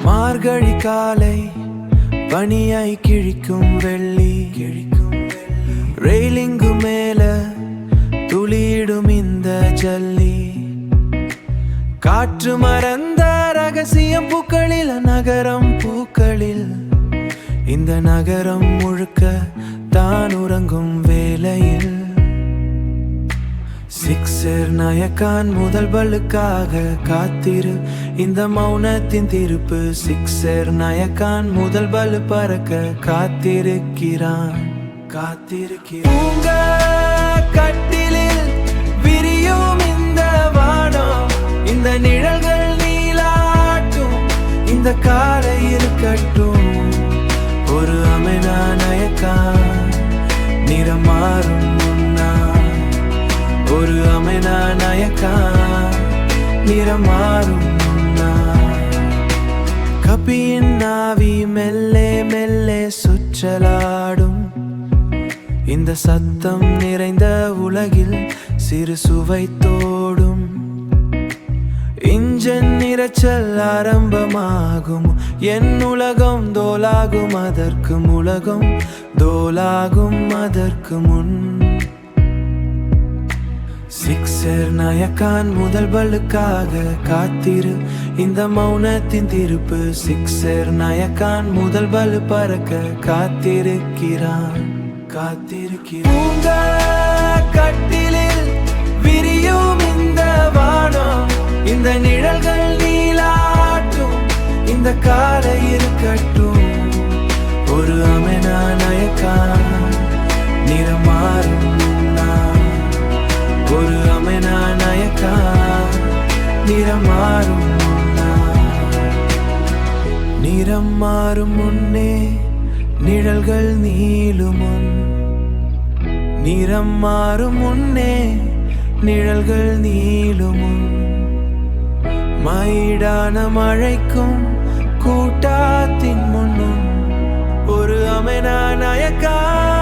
மார்கழி காலை பனியாய் கிழிக்கும் வெள்ளி ரெயிலிங்கு மேல துளியிடும் இந்த ஜல்லி காற்று மறந்த ரகசியம் பூக்களில் நகரம் பூக்களில் இந்த நகரம் முழுக்க தான் உறங்கும் வேளையில் சிக்ஸர் நயக்கான் முதல் பல்லுக்காக காத்திரு இந்த மௌனத்தின் திருப்பு சிக்ஸர் நயக்கான் முதல் பல்லு பறக்க காத்திருக்கிறான் உங்க கட்டிலில் விரியும் இந்த வானம் இந்த நிழல்கள் நீலாட்டும் இந்த காலை இருக்கட்டும் ஒரு அமெனா நயக்கான் நிறம் மாறும் முன்னா ஒரு அமெனா நயக்கான் நிறம் மாறும் முன்னா கபியின் நாவி மெல்லே மெல்லே சுற்றலாடும் இந்த சத்தம் நிறைந்த உலகில் சிறு சுவை தோடும் இன்ஜன் இரைச்சல் ஆரம்பமாகும் என் உலகம் தோலாகும் அதற்கு உலகம் தோலாகும் அதற்கு முன் சிக்ஸர் நயக்கான் முதல் பல்லுக்காக காத்திரு இந்த மௌனத்தின் திருப்பு சிக்ஸர் நயக்கான் முதல் பல்லு பறக்க காத்திருக்கிறான் உங்க கட்டிலில் விரியும் இந்த வானம் இந்த நிழல்கள் நீலாட்டும் இந்த காலை இருக்கட்டும் ஒரு அமெனா நயக்கான் நிறம் மாறும் முன்னா ஒரு அமெனா நயக்கான் நிறம் மாறும் முன்னா நிறம் மாறும் முன்னே நிழல்கள் நீளும் முன் நிறம் மாறும் முன்னே நிழல்கள் நீளும் முன் மயிடான மழைக்கும் கூட்டாத்தின் முன்னும் ஒரு அமெனா நயக்கான்